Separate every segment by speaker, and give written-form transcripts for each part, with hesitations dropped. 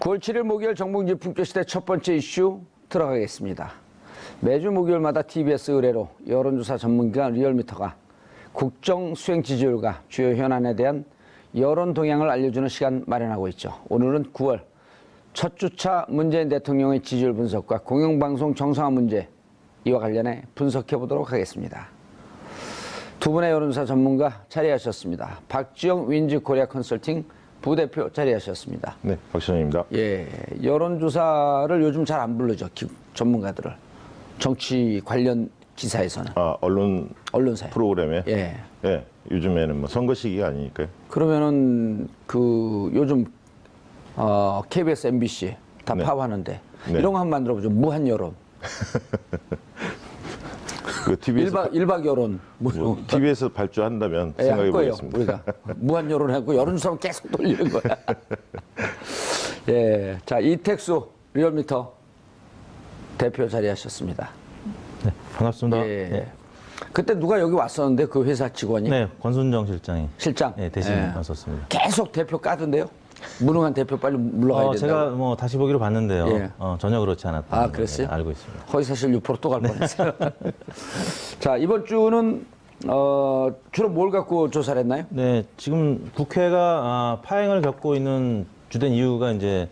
Speaker 1: 9월 7일 목요일 정봉주 품격시대 첫 번째 이슈 들어가겠습니다. 매주 목요일마다 TBS 의뢰로 여론조사 전문기관 리얼미터가 국정 수행 지지율과 주요 현안에 대한 여론 동향을 알려주는 시간 마련하고 있죠. 오늘은 9월 첫 주차 문재인 대통령의 지지율 분석과 공영방송 정상화 문제 이와 관련해 분석해 보도록 하겠습니다. 두 분의 여론조사 전문가 자리하셨습니다. 박지영 윈즈 코리아 컨설팅 부대표 자리하셨습니다.
Speaker 2: 네, 박시영입니다.
Speaker 1: 예, 여론조사를 요즘 잘 안 부르죠. 전문가들을. 정치 관련 기사에서는.
Speaker 2: 아,
Speaker 1: 언론사에.
Speaker 2: 프로그램에?
Speaker 1: 예.
Speaker 2: 예, 요즘에는 뭐 선거 시기가 아니니까요.
Speaker 1: 그러면은 요즘 KBS, MBC 다
Speaker 2: 네.
Speaker 1: 파업하는데
Speaker 2: 네.
Speaker 1: 이런 거 한번 만들어보죠. 무한 여론.
Speaker 2: 그 TBS
Speaker 1: 일박 여론.
Speaker 2: TBS 발주한다면
Speaker 1: 예, 할
Speaker 2: 생각해
Speaker 1: 거예요.
Speaker 2: 보겠습니다.
Speaker 1: 우리가 무한 여론하고 여론조사 계속 돌리는 거야. 예, 자 이택수 리얼미터 대표 자리하셨습니다.
Speaker 3: 네, 반갑습니다.
Speaker 1: 예.
Speaker 3: 네.
Speaker 1: 그때 누가 여기 왔었는데 그 회사 직원이
Speaker 3: 네, 권순정 실장이
Speaker 1: 실장
Speaker 3: 대신
Speaker 1: 예.
Speaker 3: 왔었습니다.
Speaker 1: 계속 대표 까던데요. 무능한 대표 빨리 물러가야 된다고.
Speaker 3: 제가 뭐 다시 보기로 봤는데요.
Speaker 1: 예.
Speaker 3: 전혀 그렇지 않았다.
Speaker 1: 아, 그랬어요?
Speaker 3: 알고 있습니다.
Speaker 1: 거의 사실 6%또 갈 뻔했어요. 자, 이번 주는 주로 뭘 갖고 조사를 했나요?
Speaker 3: 네, 지금 국회가 파행을 겪고 있는 주된 이유가 이제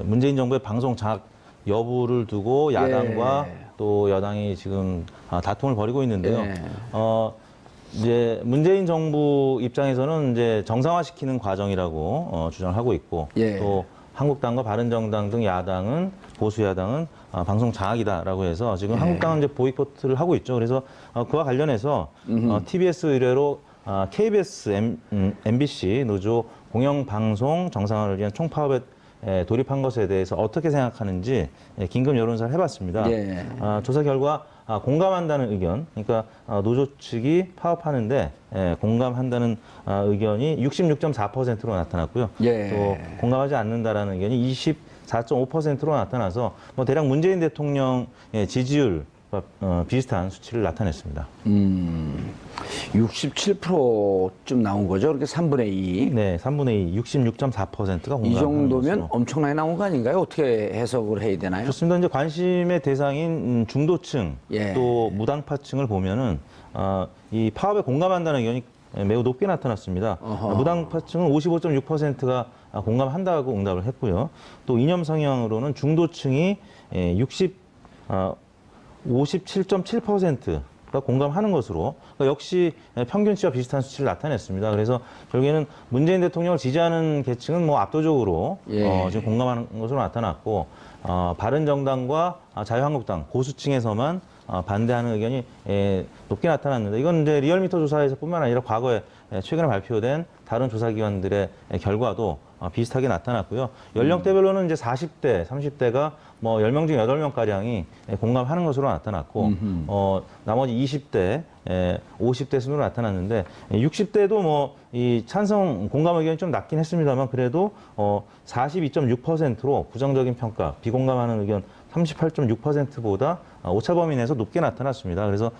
Speaker 3: 문재인 정부의 방송 장악 여부를 두고 야당과
Speaker 1: 예.
Speaker 3: 또 여당이 지금 다툼을 벌이고 있는데요.
Speaker 1: 예.
Speaker 3: 이제 문재인 정부 입장에서는 이제 정상화시키는 과정이라고 주장을 하고 있고
Speaker 1: 예.
Speaker 3: 또 한국당과 바른정당 등 야당은 보수 야당은 방송 장악이다라고 해서 지금
Speaker 1: 예.
Speaker 3: 한국당은 이제 보이콧을 하고 있죠. 그래서 그와 관련해서 TBS 의뢰로 KBS, MBC 노조 공영방송 정상화를 위한 총파업에 돌입한 것에 대해서 어떻게 생각하는지 긴급 여론조사를 해봤습니다.
Speaker 1: 예.
Speaker 3: 조사 결과 공감한다는 의견, 그러니까 노조 측이 파업하는데 공감한다는 의견이 66.4%로 나타났고요.
Speaker 1: 예.
Speaker 3: 또 공감하지 않는다라는 의견이 24.5%로 나타나서 뭐 대략 문재인 대통령의 지지율과 비슷한 수치를 나타냈습니다.
Speaker 1: 67%쯤 나온 거죠. 그렇게 3분의 2.
Speaker 3: 네, 3분의 2, 66.4%가 공감하는
Speaker 1: 이 정도면
Speaker 3: 것으로.
Speaker 1: 엄청나게 나온 거 아닌가요? 어떻게 해석을 해야 되나요?
Speaker 3: 좋습니다. 이제 관심의 대상인 중도층
Speaker 1: 예.
Speaker 3: 또 무당파층을 보면은 이 파업에 공감한다는 의견이 매우 높게 나타났습니다.
Speaker 1: 어허.
Speaker 3: 무당파층은 55.6%가 공감한다고 응답을 했고요. 또 이념 성향으로는 중도층이 57.7%가 공감하는 것으로 그러니까 역시 평균치와 비슷한 수치를 나타냈습니다. 그래서 결국에는 문재인 대통령을 지지하는 계층은 뭐 압도적으로
Speaker 1: 예.
Speaker 3: 지금 공감하는 것으로 나타났고 바른정당과 자유한국당 보수층에서만 반대하는 의견이 높게 나타났는데 이건 이제 리얼미터 조사에서뿐만 아니라 과거에 최근에 발표된 다른 조사기관들의 결과도 비슷하게 나타났고요. 연령대별로는 이제 40대, 30대가 뭐 10명 중 8명가량이 공감하는 것으로 나타났고, 나머지 20대, 50대 순으로 나타났는데, 60대도 뭐 이 찬성 공감 의견이 좀 낮긴 했습니다만, 그래도 42.6%로 부정적인 평가, 비공감하는 의견 38.6%보다 오차 범위 내에서 높게 나타났습니다. 그래서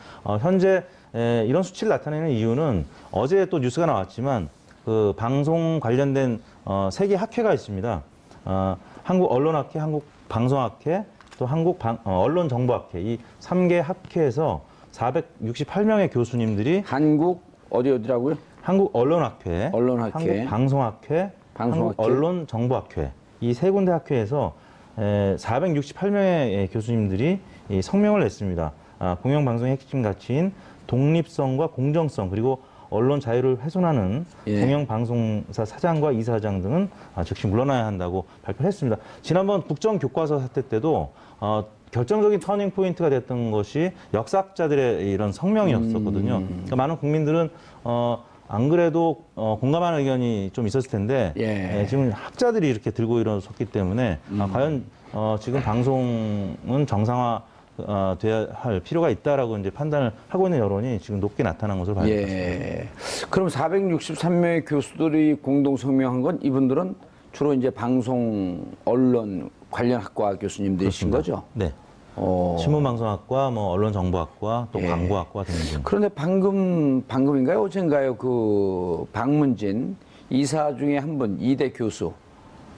Speaker 3: 현재 이런 수치를 나타내는 이유는 어제 또 뉴스가 나왔지만 그 방송 관련된 세 개 학회가 있습니다. 한국 언론학회, 한국 방송학회, 또 한국 언론정보학회 이 3개 학회에서 468명의 교수님들이
Speaker 1: 한국 어디라고요?
Speaker 3: 한국 언론학회,
Speaker 1: 언론학회,
Speaker 3: 한국 방송학회, 한국 언론정보학회 이 세 군데 학회에서 468명의 교수님들이 이 성명을 냈습니다. 공영방송의 핵심 가치인 독립성과 공정성 그리고 언론 자유를 훼손하는
Speaker 1: 예.
Speaker 3: 공영방송사 사장과 이사장 등은 즉시 물러나야 한다고 발표를 했습니다. 지난번 국정교과서 사태 때도 결정적인 터닝 포인트가 됐던 것이 역사학자들의 이런 성명이었었거든요. 그러니까 많은 국민들은 안 그래도 공감하는 의견이 좀 있었을 텐데
Speaker 1: 예.
Speaker 3: 지금 학자들이 이렇게 들고 일어섰기 때문에 과연 지금 방송은 정상화 돼야 할 필요가 있다라고 이제 판단을 하고 있는 여론이 지금 높게 나타난 것으로 봐야 됩니다.
Speaker 1: 예. 그럼 463명의 교수들이 공동 성명한 건 이분들은 주로 이제 방송 언론 관련 학과 교수님들이신 거죠?
Speaker 3: 네. 신문방송학과, 뭐 언론정보학과, 또
Speaker 1: 예.
Speaker 3: 광고학과 등등.
Speaker 1: 그런데 방금인가요? 어젠가요? 그 박문진 이사 중에 한 분, 이대 교수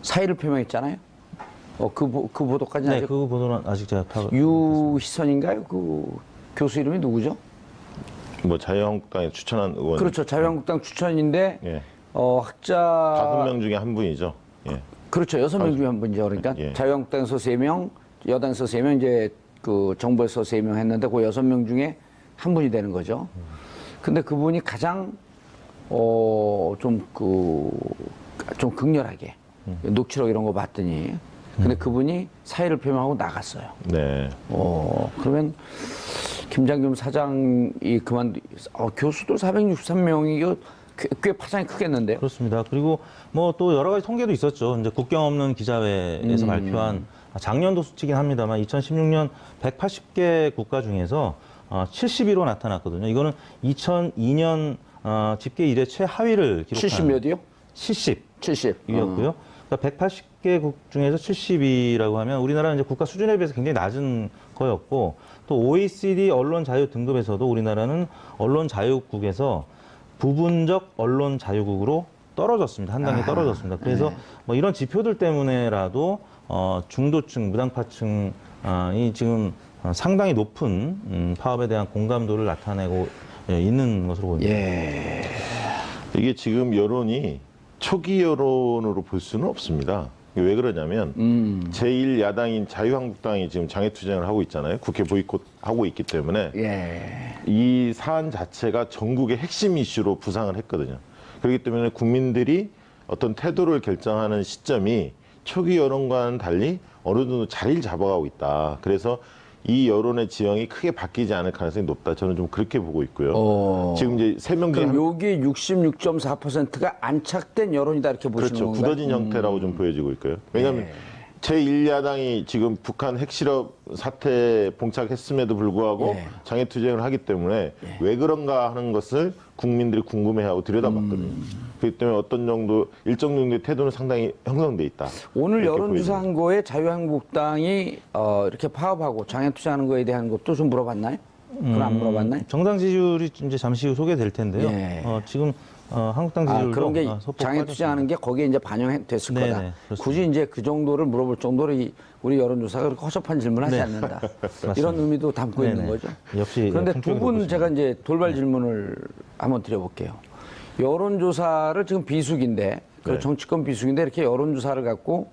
Speaker 1: 사의를 표명했잖아요. 그 보도까지
Speaker 3: 네,
Speaker 1: 아직
Speaker 3: 그 보도는 아직 제가 파악.
Speaker 1: 유희선인가요? 그 교수 이름이 누구죠?
Speaker 2: 뭐 자유한국당에 추천한 의원.
Speaker 1: 그렇죠. 자유한국당 추천인데
Speaker 2: 예.
Speaker 1: 학자
Speaker 2: 5명 중에 한 분이죠. 예.
Speaker 1: 그렇죠. 6명 중에 한 분이죠. 그러니까
Speaker 2: 예.
Speaker 1: 자유한국당에서 3명, 여당에서 3명, 이제 그 정부에서 3명 했는데 그 6명 중에 한 분이 되는 거죠. 근데 그분이 가장 좀 극렬하게 녹취록 이런 거 봤더니 근데 그분이 사의를 표명하고 나갔어요.
Speaker 2: 네.
Speaker 1: 그러면 김장겸 사장이 교수도 463명이 이거 꽤 파장이 크겠는데요.
Speaker 3: 그렇습니다. 그리고 뭐 또 여러 가지 통계도 있었죠. 이제 국경 없는 기자회에서 발표한 작년도 수치긴 합니다만 2016년 180개 국가 중에서 71로 나타났거든요. 이거는 2002년 집계 이래 최하위를 기록한
Speaker 1: 70 몇이요?
Speaker 3: 70.
Speaker 1: 70.
Speaker 3: 이었고요. 그러니까 180개국 중에서 70이라고 하면 우리나라는 이제 국가 수준에 비해서 굉장히 낮은 거였고 또 OECD 언론 자유 등급에서도 우리나라는 언론 자유국에서 부분적 언론 자유국으로 떨어졌습니다. 한 단계 떨어졌습니다. 그래서 뭐 이런 지표들 때문에라도 중도층, 무당파층이 지금 상당히 높은 파업에 대한 공감도를 나타내고 있는 것으로 보입니다.
Speaker 1: 예.
Speaker 2: 이게 지금 여론이 초기 여론으로 볼 수는 없습니다. 왜 그러냐면 제1야당인 자유한국당이 지금 장애투쟁을 하고 있잖아요. 국회 보이콧하고 있기 때문에
Speaker 1: 예.
Speaker 2: 이 사안 자체가 전국의 핵심 이슈로 부상을 했거든요. 그렇기 때문에 국민들이 어떤 태도를 결정하는 시점이 초기 여론과는 달리 어느 정도 자리를 잡아가고 있다. 그래서 이 여론의 지형이 크게 바뀌지 않을 가능성이 높다. 저는 좀 그렇게 보고 있고요. 지금 이제 3명 중에
Speaker 1: 그럼 여기 66.4%가 안착된 여론이다 이렇게 보시는
Speaker 2: 그렇죠.
Speaker 1: 건가요?
Speaker 2: 굳어진 형태라고 좀 보여지고 있고요. 왜냐하면 제1야당이 지금 북한 핵실험 사태에 봉착했음에도 불구하고
Speaker 1: 예.
Speaker 2: 장애투쟁을 하기 때문에 왜 그런가 하는 것을 국민들이 궁금해하고 들여다봤거든요. 그렇기 때문에 일정 정도의 태도는 상당히 형성돼 있다.
Speaker 1: 오늘
Speaker 2: 이렇게
Speaker 1: 여론조사한
Speaker 2: 보여집니다.
Speaker 1: 거에 자유한국당이 이렇게 파업하고 장애투쟁하는 거에 대한 것도 좀 물어봤나요? 그건 안 물어봤나요?
Speaker 3: 정당 지지율이 이제 잠시 후 소개될 텐데요.
Speaker 1: 예.
Speaker 3: 지금 한국당 지지율도
Speaker 1: 그런 게
Speaker 3: 소폭
Speaker 1: 장애투쟁하는 게 거기에 이제 반영됐을
Speaker 3: 네네,
Speaker 1: 거다.
Speaker 3: 그렇습니다.
Speaker 1: 굳이 이제 그 정도를 물어볼 정도로 우리 여론조사가 그렇게 허접한 질문을 하지
Speaker 3: 네.
Speaker 1: 않는다. 이런 의미도 담고 있는
Speaker 3: 네네.
Speaker 1: 거죠.
Speaker 3: 역시
Speaker 1: 그런데 두
Speaker 3: 품격이
Speaker 1: 분
Speaker 3: 높으십니다.
Speaker 1: 제가 이제 돌발 질문을 한번 드려볼게요. 여론조사를 지금 비수기인데,
Speaker 2: 네.
Speaker 1: 정치권 비수기인데 이렇게 여론조사를 갖고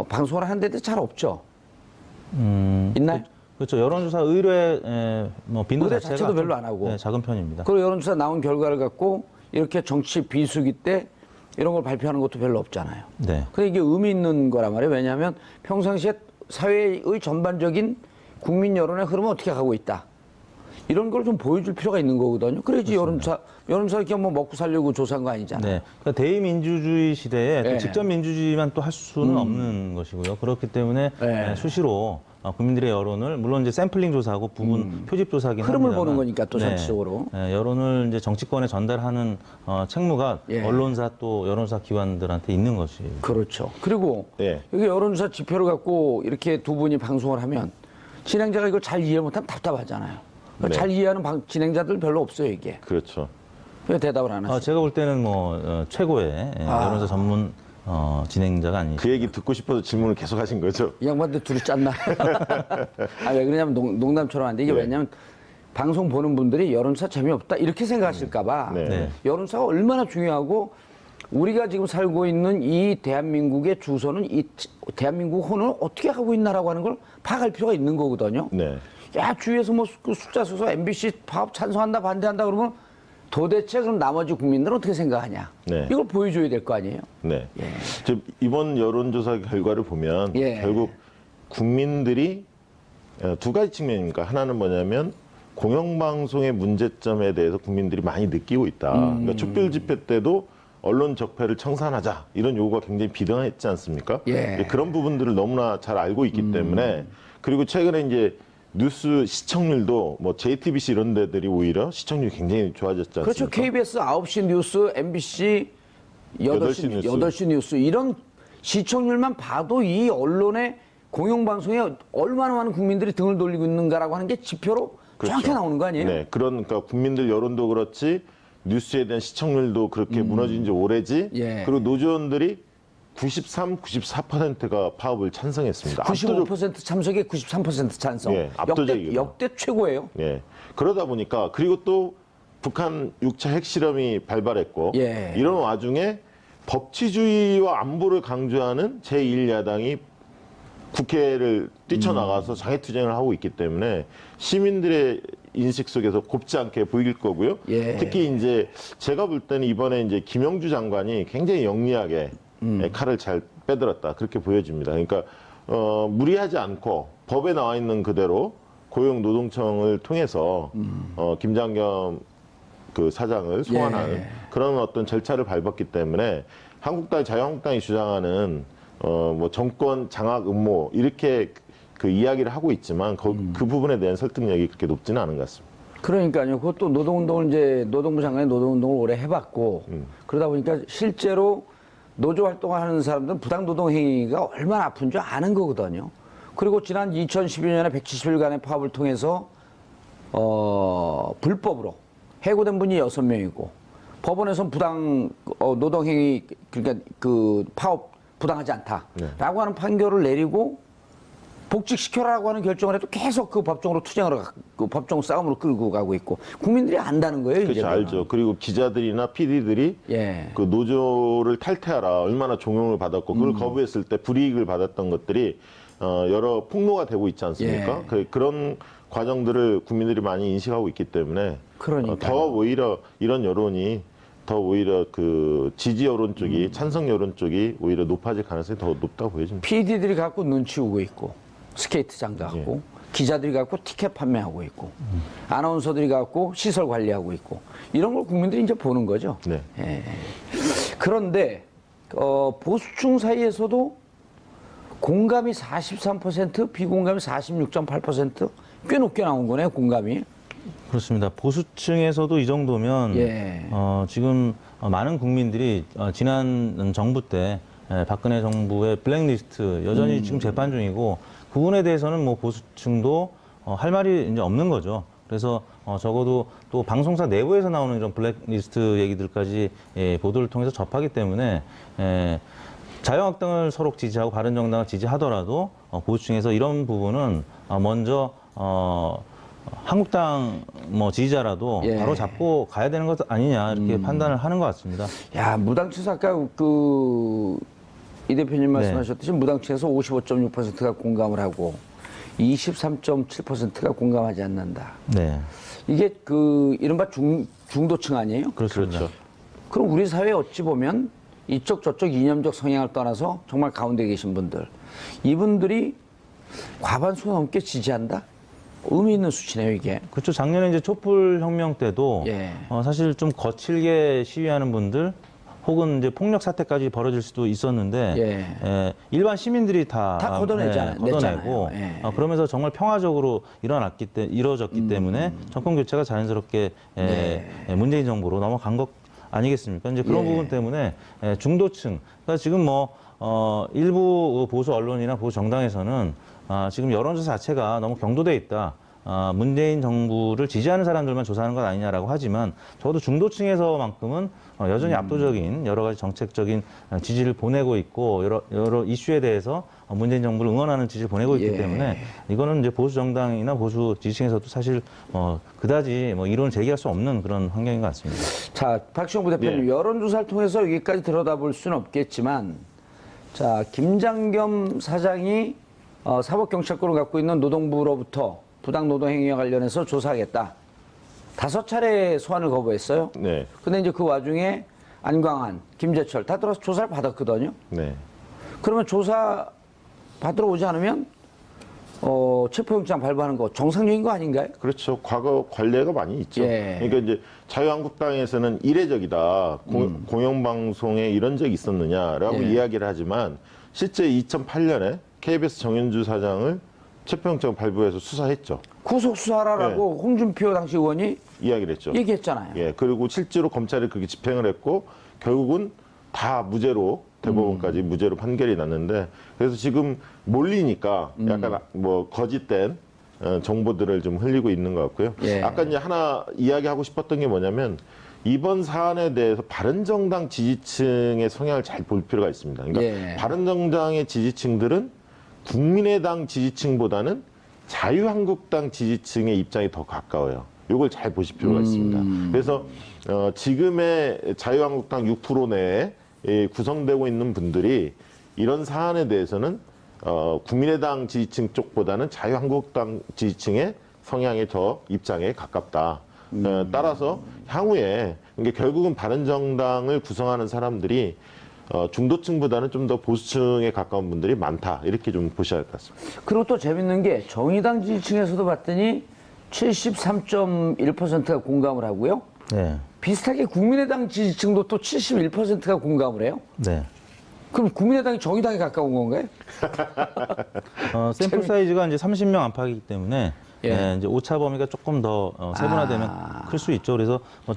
Speaker 1: 방송을 하는 데도 잘 없죠. 있나요?
Speaker 3: 그렇죠. 여론조사 의뢰 뭐 빈도
Speaker 1: 의뢰
Speaker 3: 자체가
Speaker 1: 자체도 별로
Speaker 3: 좀,
Speaker 1: 안 하고.
Speaker 3: 네, 작은 편입니다.
Speaker 1: 그리고 여론조사 나온 결과를 갖고 이렇게 정치 비수기 때 이런 걸 발표하는 것도 별로 없잖아요.
Speaker 3: 네.
Speaker 1: 근데 이게 의미 있는 거란 말이에요. 왜냐하면 평상시에 사회의 전반적인 국민 여론의 흐름은 어떻게 가고 있다. 이런 걸 좀 보여줄 필요가 있는 거거든요. 그래야지 여론조사 이렇게 뭐 먹고 살려고 조사한 거 아니잖아요.
Speaker 3: 네. 그러니까 대의민주주의 시대에 또
Speaker 1: 네.
Speaker 3: 직접 민주주의만 또 할 수는 없는 것이고요. 그렇기 때문에
Speaker 1: 네.
Speaker 3: 수시로 국민들의 여론을 물론 이제 샘플링 조사하고 부분 표집 조사긴
Speaker 1: 흐름을
Speaker 3: 합니다만
Speaker 1: 보는 거니까 또 전체적으로.
Speaker 3: 여론을 이제 정치권에 전달하는 책무가
Speaker 1: 예.
Speaker 3: 언론사 또 여론사 기관들한테 있는 것이.
Speaker 1: 그렇죠. 그리고
Speaker 2: 네.
Speaker 1: 여기 여론조사 지표를 갖고 이렇게 두 분이 방송을 하면 진행자가 이걸 잘 이해 못하면 답답하잖아요. 그러니까
Speaker 2: 네.
Speaker 1: 잘 이해하는 진행자들 별로 없어요, 이게.
Speaker 2: 그렇죠.
Speaker 1: 왜 대답을 안 하세요?
Speaker 3: 제가 볼 때는 뭐 최고의 여론사 전문 진행자가 아니죠.
Speaker 2: 그 얘기 듣고 싶어서 질문을 계속 하신 거죠?
Speaker 1: 이 양반들 둘이 짰나? 왜 그러냐면 농담처럼 한데 이게
Speaker 2: 네.
Speaker 1: 왜냐면 방송 보는 분들이 여론조사 재미없다 이렇게 생각하실까봐
Speaker 2: 네.
Speaker 3: 네.
Speaker 1: 여론조사가 얼마나 중요하고 우리가 지금 살고 있는 이 대한민국의 주소는 이 대한민국 혼을 어떻게 하고 있나라고 하는 걸 파악할 필요가 있는 거거든요.
Speaker 2: 네.
Speaker 1: 야 주위에서 뭐 그 숫자 써서 MBC 파업 찬성한다 반대한다 그러면 도대체 그럼 나머지 국민들은 어떻게 생각하냐?
Speaker 2: 네.
Speaker 1: 이걸 보여줘야 될 거 아니에요?
Speaker 2: 네. 지금 이번 여론조사 결과를 보면
Speaker 1: 예.
Speaker 2: 결국 국민들이 두 가지 측면입니까? 하나는 뭐냐면 공영방송의 문제점에 대해서 국민들이 많이 느끼고 있다. 그러니까 촛불 집회 때도 언론 적폐를 청산하자 이런 요구가 굉장히 비등했지 않습니까?
Speaker 1: 예.
Speaker 2: 그런 부분들을 너무나 잘 알고 있기 때문에 그리고 최근에 이제 뉴스 시청률도 뭐 JTBC 이런 데들이 오히려 시청률이 굉장히 좋아졌지 않습니까?
Speaker 1: 그렇죠. KBS 9시 뉴스, MBC
Speaker 2: 8시 뉴스.
Speaker 1: 8시 뉴스 이런 시청률만 봐도 이 언론의 공영방송에 얼마나 많은 국민들이 등을 돌리고 있는가라고 하는 게 지표로 정확히 나오는 거 아니에요?
Speaker 2: 네, 그러니까 국민들 여론도 그렇지 뉴스에 대한 시청률도 그렇게 무너진 지 오래지.
Speaker 1: 예.
Speaker 2: 그리고 노조원들이 93, 94%가 파업을 찬성했습니다.
Speaker 1: 95% 참석에 93% 찬성.
Speaker 2: 예, 압도적이죠.
Speaker 1: 역대 최고예요.
Speaker 2: 예. 그러다 보니까 그리고 또 북한 6차 핵실험이 발발했고
Speaker 1: 예.
Speaker 2: 이런 와중에 법치주의와 안보를 강조하는 제1야당이 국회를 뛰쳐나가서 장애투쟁을 하고 있기 때문에 시민들의 인식 속에서 곱지 않게 보일 거고요.
Speaker 1: 예.
Speaker 2: 특히 이제 제가 볼 때는 이번에 이제 김영주 장관이 굉장히 영리하게 칼을 잘 빼들었다 그렇게 보여집니다. 그러니까 무리하지 않고 법에 나와 있는 그대로 고용노동청을 통해서 김장겸 그 사장을 소환하는
Speaker 1: 예.
Speaker 2: 그런 어떤 절차를 밟았기 때문에 한국당 자유한국당이 주장하는 뭐 정권 장악 음모 이렇게 그 이야기를 하고 있지만 그 부분에 대한 설득력이 그렇게 높지는 않은 것 같습니다.
Speaker 1: 그러니까요. 그것도 노동운동을 이제 노동부 장관이 노동운동을 오래 해봤고 그러다 보니까 실제로 노조 활동을 하는 사람들은 부당노동 행위가 얼마나 아픈 줄 아는 거거든요. 그리고 지난 2012년에 170일간의 파업을 통해서 불법으로 해고된 분이 6명이고 법원에서는 부당 노동 행위 그러니까 그 파업 부당하지 않다라고 하는 판결을 내리고 복직시켜라라고 하는 결정을 해도 계속 그 법정으로 투쟁을 그 법정 싸움으로 끌고 가고 있고 국민들이 안다는 거예요.
Speaker 2: 그렇죠,
Speaker 1: 이제는.
Speaker 2: 알죠. 그리고 기자들이나 PD들이
Speaker 1: 예.
Speaker 2: 그 노조를 탈퇴하라 얼마나 종용을 받았고 그걸 거부했을 때 불이익을 받았던 것들이 여러 폭로가 되고 있지 않습니까?
Speaker 1: 예.
Speaker 2: 그런 과정들을 국민들이 많이 인식하고 있기 때문에
Speaker 1: 그러니까요.
Speaker 2: 더 오히려 이런 여론이 더 오히려 그 지지 여론 쪽이 찬성 여론 쪽이 오히려 높아질 가능성이 더 높다고 보여집니다.
Speaker 1: PD들이 갖고 눈치 오고 있고 스케이트장도 갖고 기자들이 갖고 티켓 판매하고 있고 아나운서들이 갖고 시설 관리하고 있고 이런 걸 국민들이 이제 보는 거죠.
Speaker 2: 네.
Speaker 1: 예. 그런데 보수층 사이에서도 공감이 43%, 비공감이 46.8%꽤 높게 나온 거네요. 공감이.
Speaker 3: 그렇습니다. 보수층에서도 이 정도면
Speaker 1: 예.
Speaker 3: 지금 많은 국민들이 지난 정부 때 박근혜 정부의 블랙리스트 여전히 지금 재판 중이고 그 부분에 대해서는 뭐 보수층도 할 말이 이제 없는 거죠. 그래서 적어도 또 방송사 내부에서 나오는 이런 블랙리스트 얘기들까지 보도를 통해서 접하기 때문에 자유한국당을 서로 지지하고 바른정당을 지지하더라도 보수층에서 이런 부분은 먼저 한국당 뭐 지지자라도
Speaker 1: 예.
Speaker 3: 바로 잡고 가야 되는 것 아니냐 이렇게 판단을 하는 것 같습니다.
Speaker 1: 야, 무당층에서 아까 이 대표님 말씀하셨듯이 무당층에서 55.6%가 공감을 하고 23.7%가 공감하지 않는다.
Speaker 3: 네,
Speaker 1: 이게 이른바 중도층 아니에요?
Speaker 3: 그렇습니다.
Speaker 2: 그렇죠.
Speaker 1: 그럼 우리 사회 어찌 보면 이쪽 저쪽 이념적 성향을 떠나서 정말 가운데 계신 분들 이분들이 과반수 넘게 지지한다? 의미 있는 수치네요, 이게.
Speaker 3: 그렇죠. 작년에 이제 촛불 혁명 때도
Speaker 1: 예.
Speaker 3: 사실 좀 거칠게 시위하는 분들 혹은 이제 폭력 사태까지 벌어질 수도 있었는데 일반 시민들이 다
Speaker 1: 걷어내고
Speaker 3: 걷어내고 그러면서 정말 평화적으로 이루어졌기 때문에 정권 교체가 자연스럽게 문재인 정부로 넘어간 것 아니겠습니까? 이제 그런 부분 때문에 중도층, 그러니까 지금 뭐 일부 보수 언론이나 보수 정당에서는 지금 여론조사 자체가 너무 경도돼 있다. 문재인 정부를 지지하는 사람들만 조사하는 것 아니냐라고 하지만 적어도 중도층에서만큼은 여전히 압도적인 여러 가지 정책적인 지지를 보내고 있고 여러 이슈에 대해서 문재인 정부를 응원하는 지지를 보내고 있기 때문에 이거는 이제 보수 정당이나 보수 지지층에서도 사실 그다지 뭐 이론을 제기할 수 없는 그런 환경인 것 같습니다.
Speaker 1: 자, 박시영 부대표님, 여론조사를 통해서 여기까지 들여다볼 수는 없겠지만, 자, 김장겸 사장이 사법경찰권을 갖고 있는 노동부로부터 부당노동행위와 관련해서 조사하겠다. 5차례 소환을 거부했어요.
Speaker 2: 네.
Speaker 1: 근데 이제 그 와중에 안광한, 김재철 다 들어서 조사를 받았거든요.
Speaker 2: 네.
Speaker 1: 그러면 조사 받으러 오지 않으면 체포영장 발부하는 거 정상적인 거 아닌가요?
Speaker 2: 그렇죠. 과거 관례가 많이 있죠.
Speaker 1: 예.
Speaker 2: 그러니까 이제 자유한국당에서는 이례적이다. 공영방송에 이런 적이 있었느냐라고 이야기를 하지만 실제 2008년에 KBS 정현주 사장을 체포영장 발부해서 수사했죠.
Speaker 1: 구속수사라고 홍준표 당시 의원이
Speaker 2: 이야기를 했죠.
Speaker 1: 얘기했잖아요.
Speaker 2: 예. 그리고 실제로 검찰이 그렇게 집행을 했고 결국은 다 무죄로 대법원까지 무죄로 판결이 났는데 그래서 지금 몰리니까 약간 뭐 거짓된 정보들을 좀 흘리고 있는 것 같고요.
Speaker 1: 예.
Speaker 2: 아까 이제 하나 이야기하고 싶었던 게 뭐냐면 이번 사안에 대해서 바른정당 지지층의 성향을 잘 볼 필요가 있습니다. 그러니까
Speaker 1: 예.
Speaker 2: 바른정당의 지지층들은 국민의당 지지층보다는 자유한국당 지지층의 입장이 더 가까워요. 이걸 잘 보실 필요가 있습니다. 그래서 지금의 자유한국당 6% 내에 구성되고 있는 분들이 이런 사안에 대해서는 국민의당 지지층 쪽보다는 자유한국당 지지층의 성향의 더 입장에 가깝다. 따라서 향후에 그러니까 결국은 바른정당을 구성하는 사람들이 중도층보다는 좀 더 보수층에 가까운 분들이 많다. 이렇게 좀 보셔야 할 것 같습니다.
Speaker 1: 그리고 또 재밌는 게 정의당 지지층에서도 봤더니 73.1%가 공감을 하고요.
Speaker 3: 네.
Speaker 1: 비슷하게 국민의당 지지층도 또 71%가 공감을 해요.
Speaker 3: 네.
Speaker 1: 그럼 국민의당이 정의당에 가까운 건가요?
Speaker 3: 샘플 사이즈가 이제 30명 안팎이기 때문에
Speaker 1: 예.
Speaker 3: 예, 이제 오차 범위가 조금 더 세분화되면 클 수 있죠. 그래서 뭐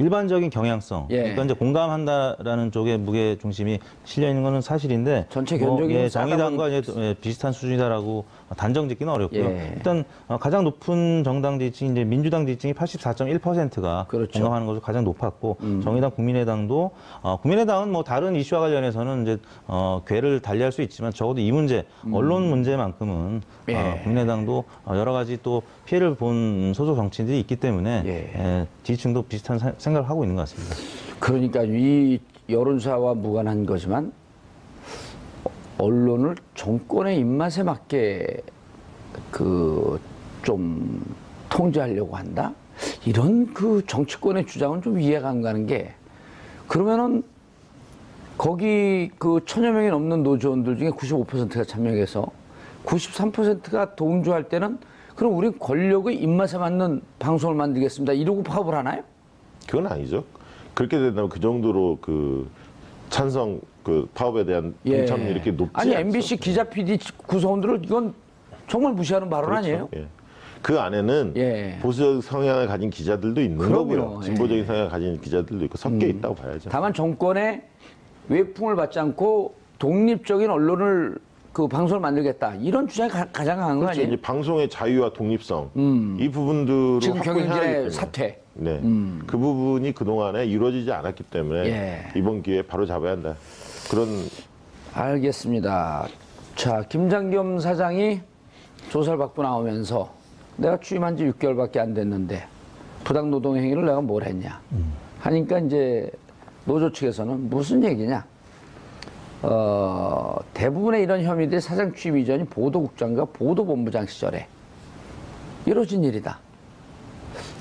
Speaker 3: 일반적인 경향성,
Speaker 1: 예.
Speaker 3: 그러니까 이제 공감한다라는 쪽에 무게 중심이 실려 있는 것은 사실인데,
Speaker 1: 전체 견적이
Speaker 3: 예,
Speaker 1: 싸다
Speaker 3: 정의당과 이제 비슷한 수준이다라고 단정짓기는 어렵고요.
Speaker 1: 예.
Speaker 3: 일단 가장 높은 정당 지지층 이제 민주당 지지층이 84.1%가
Speaker 1: 그렇죠.
Speaker 3: 공감하는 것으로 가장 높았고, 정의당, 국민의당도 국민의당은 뭐 다른 이슈와 관련해서는 이제 궤를 달리할 수 있지만 적어도 이 문제, 언론 문제만큼은
Speaker 1: 예.
Speaker 3: 국민의당도 여러 가지 또 피해를 본 소속 정치인들이 있기 때문에
Speaker 1: 예.
Speaker 3: 지지층도 비슷한 생각을 하고 있는 것 같습니다.
Speaker 1: 그러니까 이 여론사와 무관한 거지만 언론을 정권의 입맛에 맞게 그 좀 통제하려고 한다? 이런 그 정치권의 주장은 좀 이해가 안 가는 게, 그러면은 거기 그 1000여 명이 넘는 노조원들 중에 95%가 참여해서 93%가 동조할 때는 그럼 우린 권력의 입맛에 맞는 방송을 만들겠습니다. 이러고 파업을 하나요?
Speaker 2: 그건 아니죠. 그렇게 된다면 그 정도로 그 찬성 그 파업에 대한 동참률이 이렇게 높지
Speaker 1: 아니
Speaker 2: 않죠.
Speaker 1: MBC 기자 PD 구성원들을 이건 정말 무시하는 발언
Speaker 2: 그렇죠.
Speaker 1: 아니에요?
Speaker 2: 예. 그 안에는
Speaker 1: 예.
Speaker 2: 보수적 성향을 가진 기자들도 있는
Speaker 1: 그럼요.
Speaker 2: 거고요. 진보적인
Speaker 1: 예.
Speaker 2: 성향을 가진 기자들도 있고 섞여 있다고 봐야죠.
Speaker 1: 다만 정권의 외풍을 받지 않고 독립적인 언론을 그 방송을 만들겠다, 이런 주장이 가장 강한 거
Speaker 2: 그렇죠.
Speaker 1: 아니에요?
Speaker 2: 이제 방송의 자유와 독립성 이 부분들을
Speaker 1: 지금
Speaker 2: 확보해야 하기
Speaker 1: 경영진의
Speaker 2: 때문에.
Speaker 1: 사퇴.
Speaker 2: 네, 그 부분이 그 동안에 이루어지지 않았기 때문에
Speaker 1: 예.
Speaker 2: 이번 기회에 바로 잡아야 한다. 그런
Speaker 1: 알겠습니다. 자, 김장겸 사장이 조사를 받고 나오면서 내가 취임한 지 6개월밖에 안 됐는데 부당 노동 행위를 내가 뭘 했냐 하니까 이제 노조 측에서는 무슨 얘기냐? 대부분의 이런 혐의들이 사장 취임 이전인 보도국장과 보도본부장 시절에 이루어진 일이다.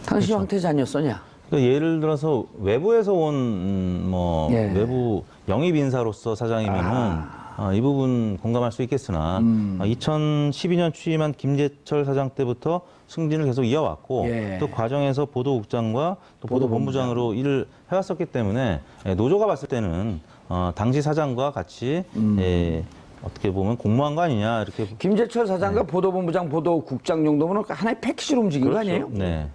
Speaker 1: 당시
Speaker 3: 그렇죠.
Speaker 1: 황태자 아니었었냐?
Speaker 3: 그러니까 예를 들어서 외부에서 온 뭐
Speaker 1: 예.
Speaker 3: 외부 영입 인사로서 사장이면은 이 부분 공감할 수 있겠으나 2012년 취임한 김재철 사장 때부터 승진을 계속 이어왔고
Speaker 1: 예.
Speaker 3: 또 과정에서 보도국장과 또 보도본부장으로 일을 해왔었기 때문에 노조가 봤을 때는 당시 사장과 같이 어떻게 보면 공모한 거 아니냐 이렇게.
Speaker 1: 김재철 사장과 보도본부장, 보도국장 정도면 하나의 패키지로 움직인 거
Speaker 2: 그렇죠.
Speaker 1: 아니에요?
Speaker 3: 네.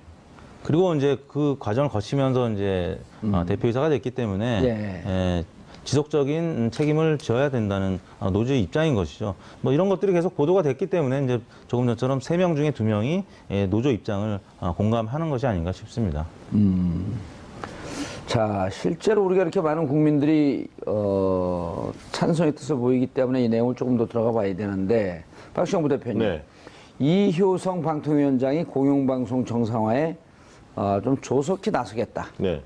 Speaker 3: 그리고 이제 그 과정을 거치면서 이제 대표이사가 됐기 때문에
Speaker 1: 예.
Speaker 3: 지속적인 책임을 져야 된다는 노조의 입장인 것이죠. 뭐 이런 것들이 계속 보도가 됐기 때문에 이제 조금 전처럼 3명 중에 2명이 노조 입장을 공감하는 것이 아닌가 싶습니다.
Speaker 1: 자, 실제로 우리가 이렇게 많은 국민들이 찬성의 뜻을 보이기 때문에 이 내용을 조금 더 들어가 봐야 되는데, 박시영 부대표님,
Speaker 2: 네.
Speaker 1: 이효성 방통위원장이 공영방송 정상화에 좀 조속히 나서겠다.
Speaker 2: 네.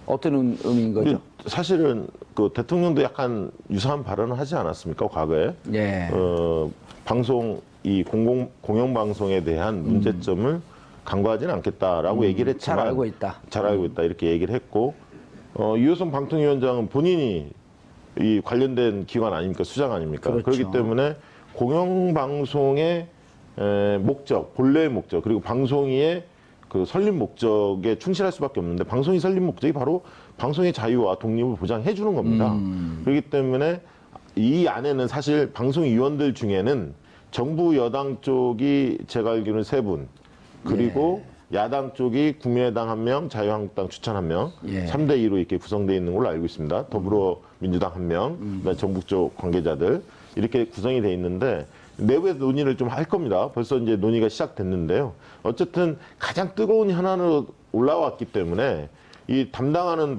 Speaker 1: 어떤 의미인 거죠?
Speaker 2: 사실은 그 대통령도 약간 유사한 발언을 하지 않았습니까 과거에?
Speaker 1: 예.
Speaker 2: 방송 이 공영방송에 대한 문제점을 간과하지는 않겠다라고 얘기를 했지만
Speaker 1: 잘 알고 있다.
Speaker 2: 잘 알고 있다 이렇게 얘기를 했고 이효성 방통위원장은 본인이 이 관련된 기관 아닙니까? 수장 아닙니까?
Speaker 1: 그렇죠.
Speaker 2: 그렇기 때문에 공영방송의 목적, 본래의 목적 그리고 방송위의 그 설립 목적에 충실할 수밖에 없는데 방송이 설립 목적이 바로 방송의 자유와 독립을 보장해 주는 겁니다. 그렇기 때문에 이 안에는 사실 방송위원들 중에는 정부 여당 쪽이 제가 알기로는 3분 그리고 야당 쪽이 국민의당 1명, 자유한국당 추천 1명,
Speaker 1: 예.
Speaker 2: 3대 2로 이렇게 구성되어 있는 걸로 알고 있습니다. 더불어민주당 1명, 그다음에 정부 쪽 관계자들 이렇게 구성이 돼 있는데 내부에서 논의를 좀 할 겁니다. 벌써 이제 논의가 시작됐는데요. 어쨌든 가장 뜨거운 현안으로 올라왔기 때문에 이 담당하는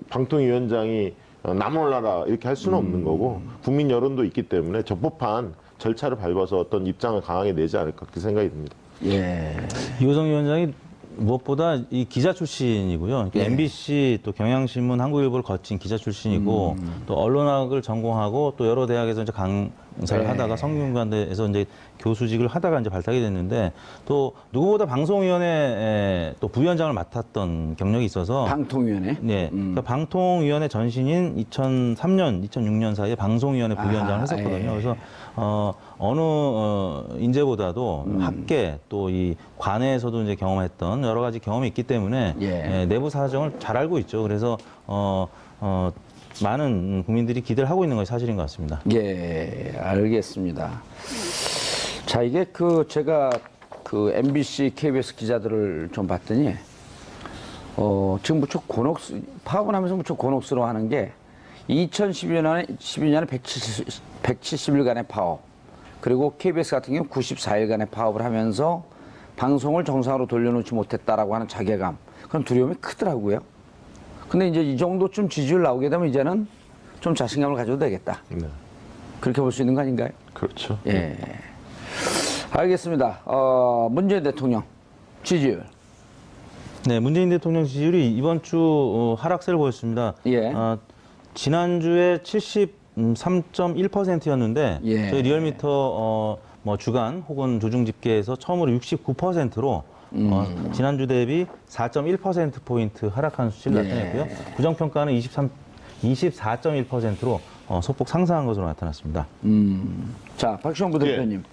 Speaker 2: 방통위원장이 나몰라라 이렇게 할 수는 없는 거고 국민 여론도 있기 때문에 적법한 절차를 밟아서 어떤 입장을 강하게 내지 않을까 그렇게 생각이 듭니다.
Speaker 1: 예.
Speaker 3: 이호정 위원장이 무엇보다 이 기자 출신이고요.
Speaker 1: 예.
Speaker 3: MBC 또 경향신문, 한국일보를 거친 기자 출신이고 또 언론학을 전공하고 또 여러 대학에서 이제 강사를
Speaker 1: 네.
Speaker 3: 하다가 성균관대에서 이제 교수직을 하다가 이제 발탁이 됐는데 또 누구보다 방송위원회 또 부위원장을 맡았던 경력이 있어서
Speaker 1: 방통위원회.
Speaker 3: 네, 그러니까 방통위원회 전신인 2003년, 2006년 사이에 방송위원회 부위원장을
Speaker 1: 아하,
Speaker 3: 했었거든요.
Speaker 1: 예.
Speaker 3: 그래서 어느 인재보다도 학계 또 이 관내에서도 이제 경험했던 여러 가지 경험이 있기 때문에
Speaker 1: 예.
Speaker 3: 내부 사정을 잘 알고 있죠. 그래서 많은 국민들이 기대를 하고 있는 것이 사실인 것 같습니다.
Speaker 1: 예, 알겠습니다. 자, 이게 제가 MBC, KBS 기자들을 좀 봤더니, 지금 무척 파업을 하면서 무척 곤혹스러워 하는 게 2012년에 170일간의 파업, 그리고 KBS 같은 경우 94일간의 파업을 하면서 방송을 정상으로 돌려놓지 못했다라고 하는 자괴감, 그런 두려움이 크더라고요. 근데 이제 이 정도쯤 지지율 나오게 되면 이제는 좀 자신감을 가져도 되겠다.
Speaker 2: 네.
Speaker 1: 그렇게 볼 수 있는 거 아닌가요?
Speaker 2: 그렇죠.
Speaker 1: 예. 알겠습니다. 문재인 대통령 지지율.
Speaker 3: 네, 문재인 대통령 지지율이 이번 주 하락세를 보였습니다.
Speaker 1: 예.
Speaker 3: 지난주에 73.1%였는데
Speaker 1: 예.
Speaker 3: 저희 리얼미터 뭐 주간 혹은 조중 집계에서 처음으로 69%로 지난주 대비 4.1%포인트 하락한 수치를
Speaker 1: 예.
Speaker 3: 나타냈고요. 부정평가는 24.1%로 소폭 상승한 것으로 나타났습니다.
Speaker 1: 자, 박시영 부대표님.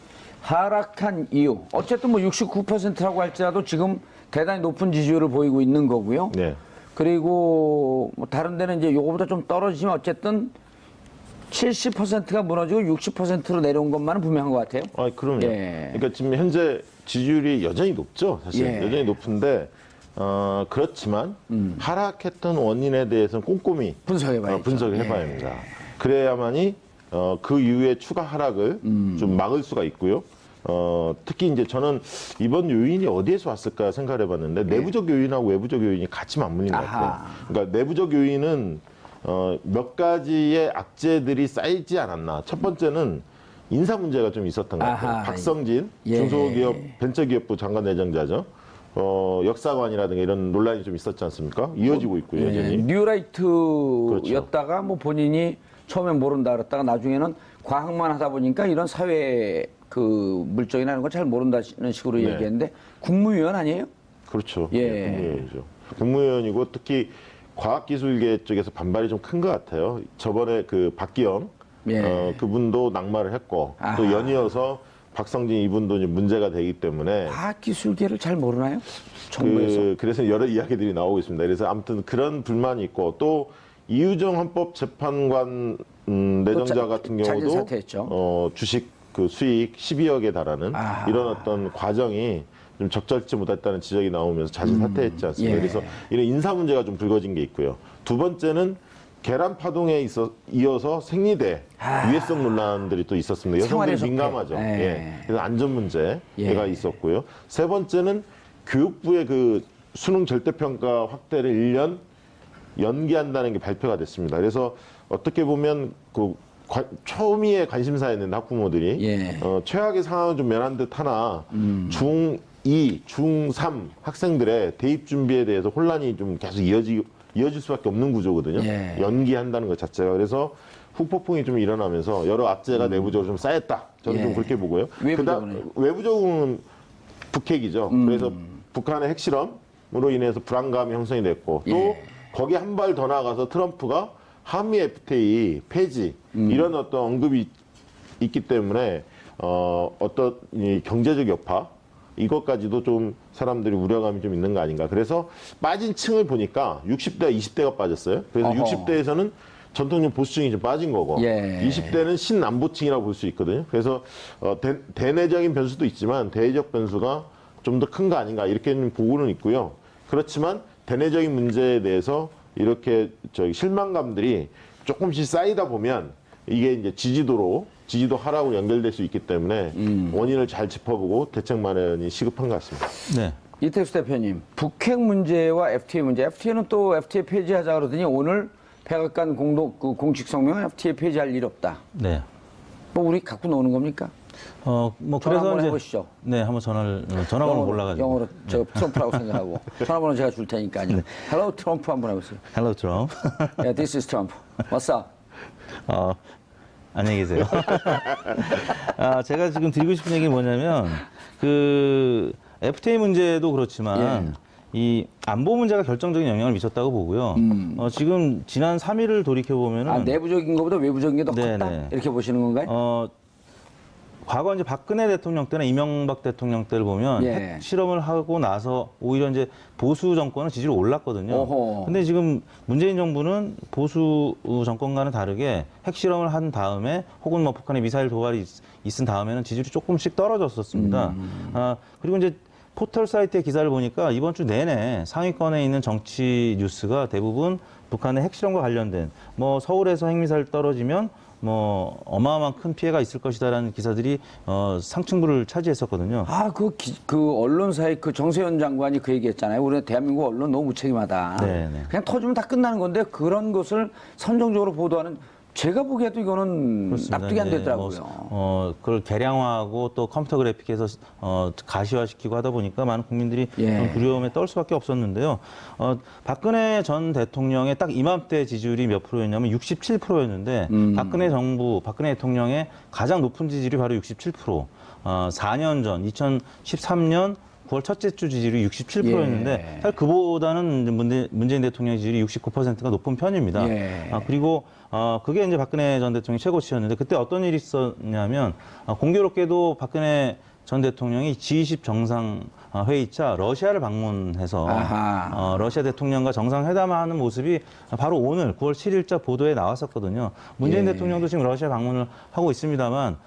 Speaker 1: 하락한 이유. 어쨌든 뭐 69%라고 할지라도 지금 대단히 높은 지지율을 보이고 있는 거고요.
Speaker 2: 네.
Speaker 1: 그리고 뭐 다른 데는 이제 요거보다 좀 떨어지면 어쨌든 70%가 무너지고 60%로 내려온 것만은 분명한 것 같아요.
Speaker 2: 그럼요.
Speaker 1: 예.
Speaker 2: 그러니까 지금 현재 지지율이 여전히 높죠. 사실
Speaker 1: 예.
Speaker 2: 여전히 높은데 그렇지만 하락했던 원인에 대해서는 꼼꼼히
Speaker 1: 분석해봐야죠.
Speaker 2: 분석해봐야
Speaker 1: 예.
Speaker 2: 합니다. 그래야만이 그 이후에 추가 하락을 좀 막을 수가 있고요. 특히 이제 저는 이번 요인이 어디에서 왔을까 생각을 해봤는데 내부적 요인하고 외부적 요인이 같이 맞물린 것 같아요.
Speaker 1: 아하.
Speaker 2: 그러니까 내부적 요인은 몇 가지의 악재들이 쌓이지 않았나. 첫 번째는 인사 문제가 좀 있었던 것 같아요.
Speaker 1: 아하.
Speaker 2: 박성진
Speaker 1: 예.
Speaker 2: 중소기업 벤처기업부 장관 내정자죠. 역사관이라든가 이런 논란이 좀 있었지 않습니까? 이어지고 있고요, 여전히.
Speaker 1: 뉴라이트였다가 뭐 본인이 처음엔 모른다 그랬다가 나중에는 과학만 하다 보니까 이런 사회 물정이나 이런 걸 잘 모른다는 식으로
Speaker 2: 네.
Speaker 1: 얘기했는데 국무위원 아니에요?
Speaker 2: 그렇죠.
Speaker 1: 예.
Speaker 2: 네, 국무위원이죠. 국무위원이고 특히 과학기술계 쪽에서 반발이 좀 큰 것 같아요. 저번에 박기영
Speaker 1: 예.
Speaker 2: 그분도 낙마를 했고
Speaker 1: 아하.
Speaker 2: 또 연이어서 박성진 이분도 이제 문제가 되기 때문에
Speaker 1: 과학기술계를 잘 모르나요? 정부에서.
Speaker 2: 그래서 여러 이야기들이 나오고 있습니다. 그래서 아무튼 그런 불만이 있고 또 이유정 헌법재판관 내정자 같은
Speaker 1: 자진
Speaker 2: 경우도
Speaker 1: 사퇴했죠.
Speaker 2: 주식 수익 12억에 달하는
Speaker 1: 아하.
Speaker 2: 이런 어떤 과정이 좀 적절치 못했다는 지적이 나오면서 자진 사퇴했지 않습니까?
Speaker 1: 예.
Speaker 2: 그래서 이런 인사 문제가 좀 불거진 게 있고요. 두 번째는 계란 파동에 이어서 생리대 위해성 논란들이 또 있었습니다.
Speaker 1: 생활의
Speaker 2: 여성들이
Speaker 1: 적폐.
Speaker 2: 민감하죠.
Speaker 1: 예.
Speaker 2: 예. 그래서 안전 문제가
Speaker 1: 예.
Speaker 2: 있었고요. 세 번째는 교육부의 수능 절대평가 확대를 1년 연기한다는 게 발표가 됐습니다. 그래서 어떻게 보면 초미의 관심사였는데 학부모들이
Speaker 1: 예.
Speaker 2: 최악의 상황은 좀 면한 듯 하나 중2, 중3 학생들의 대입 준비에 대해서 혼란이 좀 계속 이어질 수밖에 없는 구조거든요.
Speaker 1: 예.
Speaker 2: 연기한다는 것 자체가. 그래서 후폭풍이 좀 일어나면서 여러 악재가 내부적으로 좀 쌓였다. 저는
Speaker 1: 예.
Speaker 2: 좀 그렇게 보고요.
Speaker 1: 외부적으로는?
Speaker 2: 외부적으로는 북핵이죠. 그래서 북한의 핵실험으로 인해서 불안감이 형성이 됐고 또
Speaker 1: 예.
Speaker 2: 거기 한 발 더 나가서 트럼프가 한미 FTA 폐지 이런 어떤 언급이 있기 때문에 어떤 이 경제적 여파 이것까지도 좀 사람들이 우려감이 좀 있는 거 아닌가. 그래서 빠진 층을 보니까 60대가 20대가 빠졌어요. 그래서
Speaker 1: 어허.
Speaker 2: 60대에서는 전통적 보수층이 좀 빠진 거고
Speaker 1: 예.
Speaker 2: 20대는 신남보층이라고 볼 수 있거든요. 그래서 대내적인 변수도 있지만 대외적 변수가 좀 더 큰 거 아닌가 이렇게 보고는 있고요. 그렇지만 대내적인 문제에 대해서 이렇게 실망감들이 조금씩 쌓이다 보면 이게 이제 지지도 하락으로 연결될 수 있기 때문에 원인을 잘 짚어보고 대책 마련이 시급한 것 같습니다.
Speaker 3: 네.
Speaker 1: 이택수 대표님, 북핵 문제와 FTA 문제, FTA는 또 FTA 폐지하자 그러더니 오늘 백악관 공식 성명은 FTA 폐지할 일 없다.
Speaker 3: 네.
Speaker 1: 뭐 우리 갖고 노는 겁니까?
Speaker 3: 뭐
Speaker 1: 전화
Speaker 3: 그래서
Speaker 1: 한번
Speaker 3: 이제
Speaker 1: 해보시죠.
Speaker 3: 네, 한번 전화번호 몰라가지고.
Speaker 1: 영어로 저 트럼프라고 생각하고 전화번호 제가 줄 테니까요. Hello 트럼프 한번 해보세요.
Speaker 3: Hello, Trump.
Speaker 1: Yeah, this is Trump. What's up?
Speaker 3: 안녕히 계세요. 제가 지금 드리고 싶은 얘기는 뭐냐면, 그, FTA 문제도 그렇지만, 이 안보 문제가 결정적인 영향을 미쳤다고 보고요. 지금 지난 3일을 돌이켜보면은.
Speaker 1: 내부적인 것보다 외부적인 게 더 컸다?
Speaker 3: 네네.
Speaker 1: 이렇게 보시는 건가요?
Speaker 3: 과거 이제 박근혜 대통령 때나 이명박 대통령 때를 보면 핵 실험을 하고 나서 오히려 이제 보수 정권은 지지율이 올랐거든요.
Speaker 1: 어허.
Speaker 3: 근데 지금 문재인 정부는 보수 정권과는 다르게 핵 실험을 한 다음에 혹은 뭐 북한의 미사일 도발이 있은 다음에는 지지율이 조금씩 떨어졌었습니다. 그리고 이제 포털 사이트의 기사를 보니까 이번 주 내내 상위권에 있는 정치 뉴스가 대부분 북한의 핵 실험과 관련된 뭐 서울에서 핵미사일 떨어지면 뭐 어마어마한 큰 피해가 있을 것이다라는 기사들이 상층부를 차지했었거든요.
Speaker 1: 그 언론사의 그 정세현 장관이 그 얘기했잖아요. 우리 대한민국 언론 너무 무책임하다.
Speaker 3: 네네.
Speaker 1: 그냥 터지면 다 끝나는 건데 그런 것을 선정적으로 보도하는 제가 보기에도 이거는
Speaker 3: 그렇습니다.
Speaker 1: 납득이 안
Speaker 3: 네,
Speaker 1: 되더라고요.
Speaker 3: 그걸 개량화하고 또 컴퓨터 그래픽해서 가시화시키고 하다 보니까 많은 국민들이 좀 두려움에 떨 수밖에 없었는데요. 박근혜 전 대통령의 딱 이맘때 지지율이 몇 프로였냐면 67%였는데 박근혜 정부, 박근혜 대통령의 가장 높은 지지율이 바로 67%. 4년 전, 2013년 9월 첫째 주 지지율이 67%였는데 사실 그보다는 문재인 대통령의 지지율이 69%가 높은 편입니다. 그리고 그게 이제 박근혜 전 대통령이 최고치였는데 그때 어떤 일이 있었냐면 공교롭게도 박근혜 전 대통령이 G20 정상 회의차 러시아를 방문해서 러시아 대통령과 정상회담하는 모습이 바로 오늘 9월 7일자 보도에 나왔었거든요. 문재인 대통령도 지금 러시아 방문을 하고 있습니다만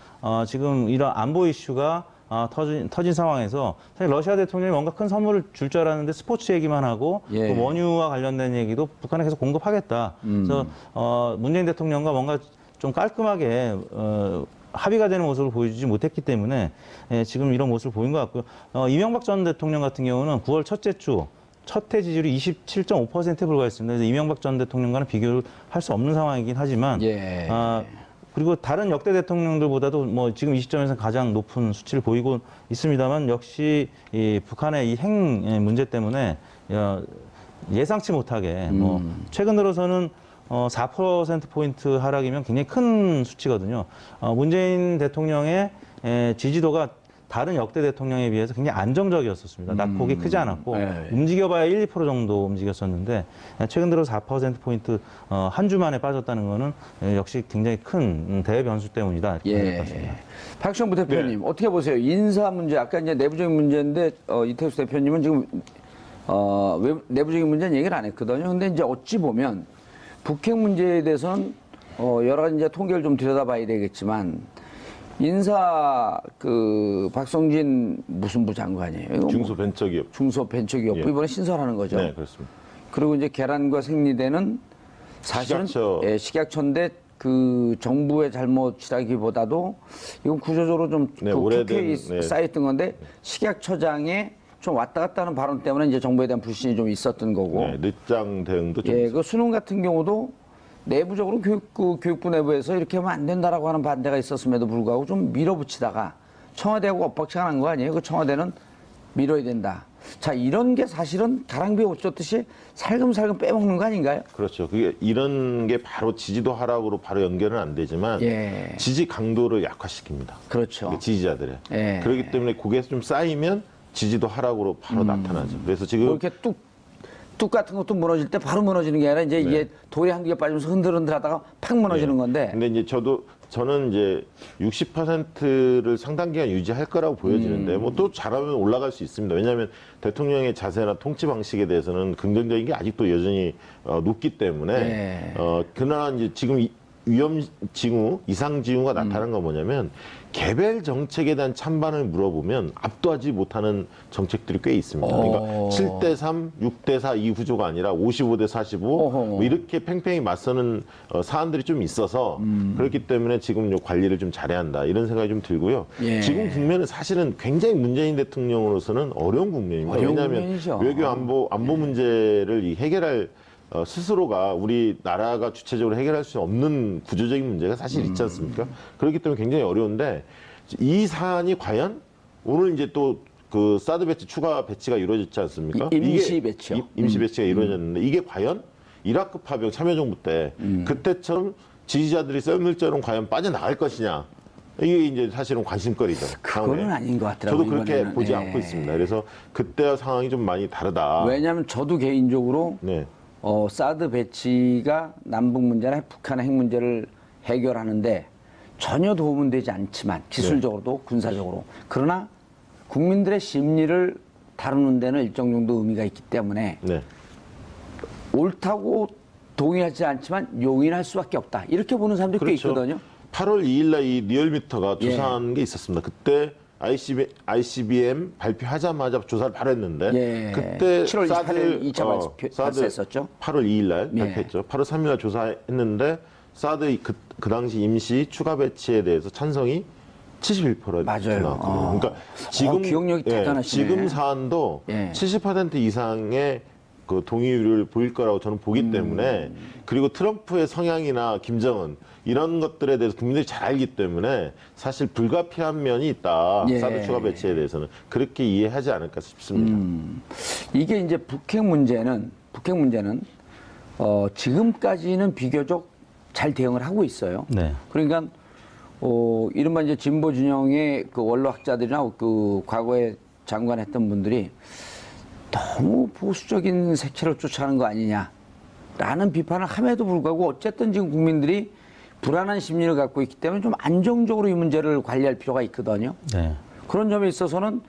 Speaker 3: 지금 이런 안보 이슈가 터진 상황에서 사실 러시아 대통령이 뭔가 큰 선물을 줄 줄 알았는데 스포츠 얘기만 하고 또 원유와 관련된 얘기도 북한에 계속 공급하겠다. 그래서 문재인 대통령과 뭔가 좀 깔끔하게 합의가 되는 모습을 보여주지 못했기 때문에 지금 이런 모습을 보인 것 같고요. 이명박 전 대통령 같은 경우는 9월 첫째 주 첫 해 지지율이 27.5%에 불과했습니다. 그래서 이명박 전 대통령과는 비교를 할 수 없는 상황이긴 하지만 그리고 다른 역대 대통령들보다도 뭐 지금 이 시점에서 가장 높은 수치를 보이고 있습니다만 역시 이 북한의 이 핵 문제 때문에 예상치 못하게 뭐 최근 들어서는 4%포인트 하락이면 굉장히 큰 수치거든요. 문재인 대통령의 지지도가 다른 역대 대통령에 비해서 굉장히 안정적이었었습니다. 낙폭이 크지 않았고 움직여봐야 1, 2% 정도 움직였었는데 최근 들어 4%포인트 한 주 만에 빠졌다는 거는 역시 굉장히 큰 대변수 때문이다.
Speaker 1: 박시영 부대표님 어떻게 보세요? 인사 문제 아까 이제 내부적인 문제인데 이택수 대표님은 지금 내부적인 문제는 얘기를 안 했거든요. 근데 이제 어찌 보면 북핵 문제에 대해서는 여러 가지 이제 통계를 좀 들여다봐야 되겠지만 인사 박성진 무슨 부 장관이에요?
Speaker 2: 중소벤처기업.
Speaker 1: 중소벤처기업부 이번에 신설하는 거죠.
Speaker 2: 네, 그렇습니다.
Speaker 1: 그리고 이제 계란과 생리대는 사실은 식약처인데 그 정부의 잘못이라기보다도 이건 구조적으로 좀 국회에 쌓였던 건데 식약처장의 좀 왔다 갔다 하는 발언 때문에 이제 정부에 대한 불신이 좀 있었던 거고.
Speaker 2: 늦장 대응도 좀.
Speaker 1: 그 수능 같은 경우도 내부적으로 교육부 내부에서 이렇게 하면 안 된다라고 하는 반대가 있었음에도 불구하고 좀 밀어붙이다가 청와대하고 엇박자가 난 거 아니에요? 그 청와대는 밀어야 된다. 자, 이런 게 사실은 가랑비에 옷 젖듯이 살금살금 빼먹는 거 아닌가요?
Speaker 2: 그렇죠. 그게 이런 게 바로 지지도 하락으로 바로 연결은 안 되지만 지지 강도를 약화시킵니다.
Speaker 1: 그렇죠.
Speaker 2: 지지자들의. 그렇기 때문에 그게 좀 쌓이면 지지도 하락으로 바로 나타나죠. 그래서 지금
Speaker 1: 뭐 이렇게 뚝 같은 것도 무너질 때 바로 무너지는 게 아니라 이제 이게 돌이 한두 개 빠지면서 흔들흔들 하다가 팍 무너지는 건데.
Speaker 2: 근데 이제 저는 이제 60%를 상당 기간 유지할 거라고 보여지는데 뭐 또 잘하면 올라갈 수 있습니다. 왜냐하면 대통령의 자세나 통치 방식에 대해서는 긍정적인 게 아직도 여전히 높기 때문에 그러나 이제 지금 위험 징후, 이상 징후가 나타나는 건 뭐냐면 개별 정책에 대한 찬반을 물어보면 압도하지 못하는 정책들이 꽤 있습니다. 그러니까 7대3, 6대4 이 구조가 아니라 55대45 뭐 이렇게 팽팽히 맞서는 사안들이 좀 있어서 그렇기 때문에 지금 요 관리를 좀 잘해야 한다 이런 생각이 좀 들고요.
Speaker 1: 예.
Speaker 2: 지금 국면은 사실은 굉장히 문재인 대통령으로서는 어려운 국면입니다.
Speaker 1: 어려운
Speaker 2: 왜냐하면
Speaker 1: 국면이죠.
Speaker 2: 외교 안보 문제를 해결할 스스로가 우리나라가 주체적으로 해결할 수 없는 구조적인 문제가 사실 있지 않습니까? 그렇기 때문에 굉장히 어려운데 이 사안이 과연 오늘 이제 또 그 사드 배치 추가 배치가 이루어졌지 않습니까?
Speaker 1: 임시 배치요.
Speaker 2: 임시 배치가 이루어졌는데 이게 과연 이라크 파병 참여정부 때 그때처럼 지지자들이 썰물처럼 과연 빠져나갈 것이냐? 이게 이제 사실은 관심거리죠.
Speaker 1: 그거는
Speaker 2: 다음에.
Speaker 1: 아닌 것 같더라고요.
Speaker 2: 저도 그렇게
Speaker 1: 이번에는.
Speaker 2: 보지
Speaker 1: 예.
Speaker 2: 않고 있습니다. 그래서 그때와 상황이 좀 많이 다르다.
Speaker 1: 왜냐하면 저도 개인적으로
Speaker 2: 네.
Speaker 1: 사드 배치가 남북 문제나 북한의 핵 문제를 해결하는데 전혀 도움은 되지 않지만 기술적으로도 군사적으로 그러나 국민들의 심리를 다루는 데는 일정 정도 의미가 있기 때문에
Speaker 2: 네.
Speaker 1: 옳다고 동의하지 않지만 용인할 수밖에 없다 이렇게 보는 사람들이 꽤 있거든요.
Speaker 2: 8월 2일 날 이 리얼미터가
Speaker 1: 예.
Speaker 2: 조사한 게 있었습니다. 그때 ICBM 발표하자마자 조사를 바로 했는데
Speaker 1: 예.
Speaker 2: 그때
Speaker 1: 7월 28일
Speaker 2: 사드,
Speaker 1: 2차 발표했었죠.
Speaker 2: 8월 2일 날
Speaker 1: 예.
Speaker 2: 발표했죠. 8월 3일 날 조사했는데 사드 그 당시 임시 추가 배치에 대해서 찬성이 71%
Speaker 1: 맞아요.
Speaker 2: 나왔거든요. 그러니까 지금
Speaker 1: 기억력이 대단하시네.
Speaker 2: 지금 사안도
Speaker 1: 예.
Speaker 2: 70% 이상의 그 동의율을 보일 거라고 저는 보기 때문에 그리고 트럼프의 성향이나 김정은 이런 것들에 대해서 국민들이 잘 알기 때문에 사실 불가피한 면이 있다.
Speaker 1: 예.
Speaker 2: 사드 추가 배치에 대해서는 그렇게 이해하지 않을까 싶습니다.
Speaker 1: 이게 이제 북핵 문제는 지금까지는 비교적 잘 대응을 하고 있어요.
Speaker 3: 네.
Speaker 1: 그러니까 이른바 이제 진보 진영의 그 원로학자들이나 그 과거에 장관했던 분들이 너무 보수적인 색채를 쫓아가는 거 아니냐라는 비판을 함에도 불구하고 어쨌든 지금 국민들이 불안한 심리를 갖고 있기 때문에 좀 안정적으로 이 문제를 관리할 필요가 있거든요.
Speaker 3: 네.
Speaker 1: 그런 점에 있어서는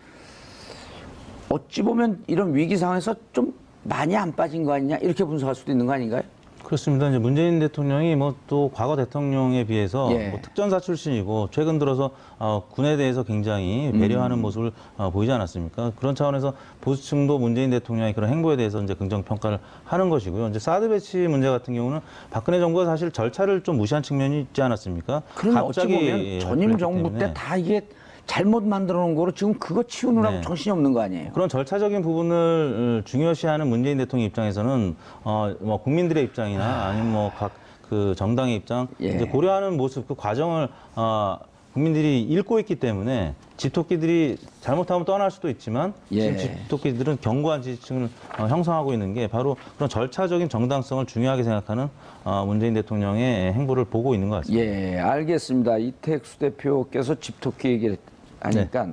Speaker 1: 어찌 보면 이런 위기 상황에서 좀 많이 안 빠진 거 아니냐 이렇게 분석할 수도 있는 거 아닌가요?
Speaker 3: 그렇습니다. 이제 문재인 대통령이 뭐 또 과거 대통령에 비해서
Speaker 1: 예.
Speaker 3: 뭐 특전사 출신이고 최근 들어서 군에 대해서 굉장히 배려하는 모습을 보이지 않았습니까? 그런 차원에서 보수층도 문재인 대통령의 그런 행보에 대해서 이제 긍정 평가를 하는 것이고요. 이제 사드 배치 문제 같은 경우는 박근혜 정부가 사실 절차를 좀 무시한 측면이 있지 않았습니까?
Speaker 1: 그러면 어찌 보면 전임 정부 때 다 이게 잘못 만들어 놓은 거로 지금 그거 치우느라고
Speaker 3: 네.
Speaker 1: 정신이 없는 거 아니에요?
Speaker 3: 그런 절차적인 부분을 중요시하는 문재인 대통령 입장에서는 뭐 국민들의 입장이나 아니면 뭐 각 그 정당의 입장
Speaker 1: 예.
Speaker 3: 이제 고려하는 모습 그 과정을 국민들이 읽고 있기 때문에 집토끼들이 잘못하면 떠날 수도 있지만
Speaker 1: 예.
Speaker 3: 지금 집토끼들은 견고한 지지층을 형성하고 있는 게 바로 그런 절차적인 정당성을 중요하게 생각하는 문재인 대통령의 행보를 보고 있는 것 같습니다.
Speaker 1: 예, 알겠습니다. 이택수 대표께서 집토끼 얘기를 하니까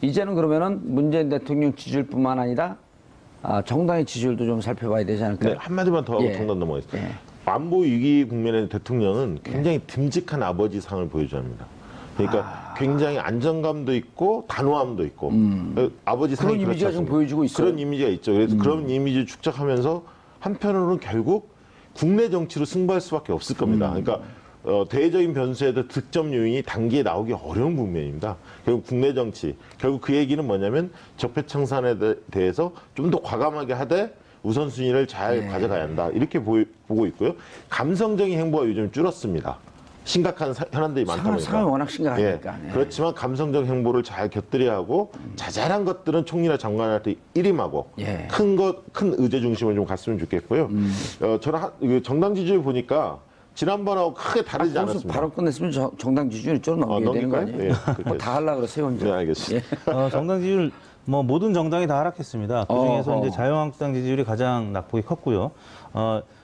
Speaker 1: 이제는 그러면은 문재인 대통령 지지율뿐만 아니라 정당의 지지율도 좀 살펴봐야 되지 않을까요?
Speaker 2: 네, 한마디만 더 하고
Speaker 1: 예.
Speaker 2: 정답 넘어가겠습니다.
Speaker 1: 예.
Speaker 2: 안보 위기 국면의 대통령은 굉장히 듬직한 아버지 상을 보여줘야 합니다. 그러니까 굉장히 안정감도 있고 단호함도 있고 아버지 상이
Speaker 1: 그런
Speaker 2: 그렇지
Speaker 1: 이미지가 좀
Speaker 2: 않습니까?
Speaker 1: 보여지고 있어요.
Speaker 2: 그런 이미지가 있죠. 그래서 그런 이미지를 축적하면서 한편으로는 결국 국내 정치로 승부할 수밖에 없을 겁니다. 그러니까 대외적인 변수에도 득점 요인이 단기에 나오기 어려운 국면입니다. 결국 국내 정치, 결국 그 얘기는 뭐냐면 적폐청산에 대해서 좀 더 과감하게 하되 우선순위를 잘 가져가야 한다. 이렇게 보고 있고요. 감성적인 행보가 요즘 줄었습니다. 심각한 현안들이 많다 보니까.
Speaker 1: 상황이 워낙 심각하니까.
Speaker 2: 예.
Speaker 1: 네.
Speaker 2: 그렇지만 감성적 행보를 잘 곁들여야 하고 자잘한 것들은 총리나 장관한테 일임하고
Speaker 1: 예.
Speaker 2: 큰 의제 중심을 좀 갔으면 좋겠고요. 저는 정당 지지율 보니까 지난번하고 크게 다르지
Speaker 1: 거기서
Speaker 2: 않았습니다.
Speaker 1: 바로 끝냈으면 정당 지지율 이쪽으로 넘겨야 되는 거
Speaker 2: 넘길까요?
Speaker 1: 아니에요?
Speaker 2: 예, 그렇게
Speaker 1: 뭐 다 하려고 그러세요, 혼자.
Speaker 2: 네, 알겠습니다.
Speaker 3: 정당 지지율 뭐 모든 정당이 다 하락했습니다. 그중에서 이제 자유한국당 지지율이 가장 낙폭이 컸고요.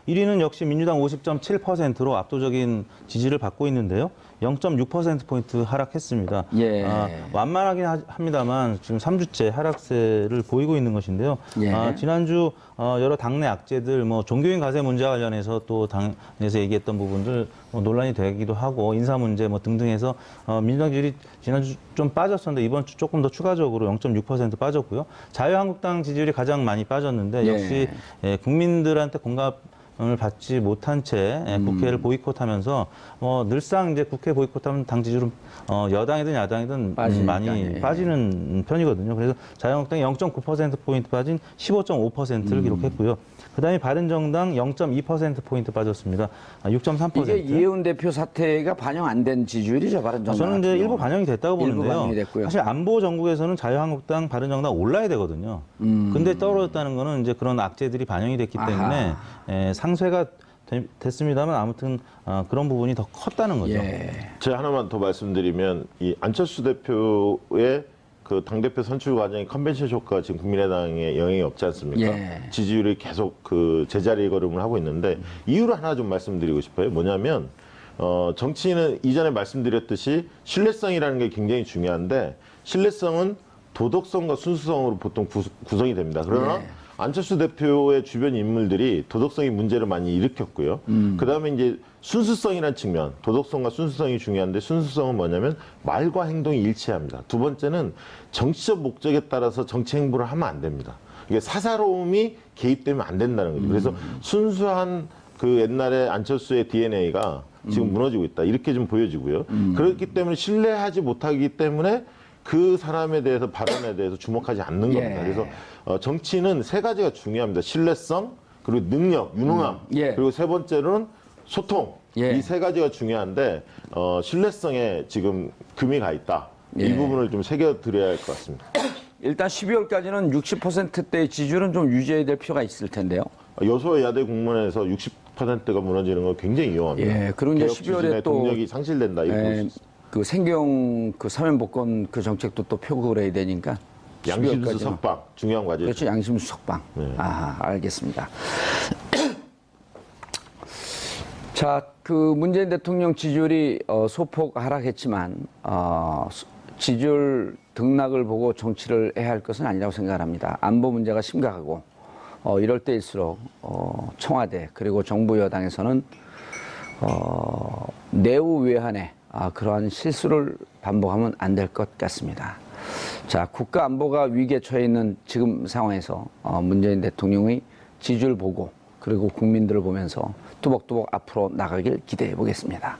Speaker 3: 1위는 역시 민주당 50.7%로 압도적인 지지를 받고 있는데요. 0.6%포인트 하락했습니다.
Speaker 1: 예.
Speaker 3: 완만하긴 합니다만 지금 3주째 하락세를 보이고 있는 것인데요.
Speaker 1: 예.
Speaker 3: 지난주 여러 당내 악재들, 뭐 종교인 가세 문제와 관련해서 또 당에서 얘기했던 부분들 논란이 되기도 하고 인사 문제 뭐 등등해서 민주당 지지율이 지난주 좀 빠졌었는데 이번 주 조금 더 추가적으로 0.6% 빠졌고요. 자유한국당 지지율이 가장 많이 빠졌는데
Speaker 1: 예.
Speaker 3: 역시 국민들한테 공감 받지 못한 채 국회를 보이콧하면서 늘상 이제 국회 보이콧하면 당 지지율은 여당이든 야당이든 많이 빠지는 편이거든요. 그래서 자유한국당이 0.9%포인트 빠진 15.5%를 기록했고요. 그다음에 바른정당 0.2%포인트 빠졌습니다. 6.3%.
Speaker 1: 이게 이해운 대표 사태가 반영 안 된 지지율이죠, 바른정당.
Speaker 3: 저는 이제 일부 반영이 됐다고 보는데요.
Speaker 1: 일부 반영이 됐고요.
Speaker 3: 사실 안보 정국에서는 자유한국당, 바른정당 올라야 되거든요. 근데 떨어졌다는 거는 이제 그런 악재들이 반영이 됐기 때문에 상쇄가 됐습니다만 아무튼 그런 부분이 더 컸다는 거죠.
Speaker 2: 제가 하나만 더 말씀드리면 이 안철수 대표의 그 당대표 선출 과정의 컨벤션 효과가 지금 국민의당에 영향이 없지 않습니까? 지지율이 계속 그 제자리 걸음을 하고 있는데 이유를 하나 좀 말씀드리고 싶어요. 뭐냐면 정치인은 이전에 말씀드렸듯이 신뢰성이라는 게 굉장히 중요한데 신뢰성은 도덕성과 순수성으로 보통 구성이 됩니다. 그러나 안철수 대표의 주변 인물들이 도덕성의 문제를 많이 일으켰고요. 그다음에 이제 순수성이라는 측면, 도덕성과 순수성이 중요한데 순수성은 뭐냐면 말과 행동이 일치합니다. 두 번째는 정치적 목적에 따라서 정치 행보를 하면 안 됩니다. 이게 사사로움이 개입되면 안 된다는 거죠. 그래서 순수한 그 옛날에 안철수의 DNA가 지금 무너지고 있다. 이렇게 좀 보여지고요. 그렇기 때문에 신뢰하지 못하기 때문에 그 사람에 대해서 발언에 대해서 주목하지 않는 겁니다. 그래서 정치는 세 가지가 중요합니다. 신뢰성, 그리고 능력, 유능함, 그리고 세 번째로는 소통. 이 세 가지가 중요한데 신뢰성에 지금 금이 가 있다. 이 부분을 좀 새겨드려야 할 것 같습니다.
Speaker 1: 일단 12월까지는 60%대의 지지율은 좀 유지해야 될 필요가 있을 텐데요.
Speaker 2: 여소야대 국면에서 60%가 무너지는 건 굉장히 위험합니다.
Speaker 1: 그리고 이제
Speaker 2: 개혁
Speaker 1: 12월에
Speaker 2: 추진의
Speaker 1: 또
Speaker 2: 동력이 상실된다. 이렇게 볼수 있습니다.
Speaker 1: 그 생경 그 사면복권 그 정책도 또 표구를 해야 되니까
Speaker 2: 양심수
Speaker 1: 12월까지는.
Speaker 2: 석방 중요한 과제죠.
Speaker 1: 그렇죠. 양심수 석방. 알겠습니다. 자, 그 문재인 대통령 지지율이 소폭 하락했지만 지지율 등락을 보고 정치를 해야 할 것은 아니라고 생각합니다. 안보 문제가 심각하고 이럴 때일수록 청와대 그리고 정부 여당에서는 내후 외환에 그러한 실수를 반복하면 안 될 것 같습니다. 자, 국가 안보가 위기에 처해 있는 지금 상황에서 문재인 대통령의 지지율 보고 그리고 국민들을 보면서 뚜벅뚜벅 앞으로 나가길 기대해 보겠습니다.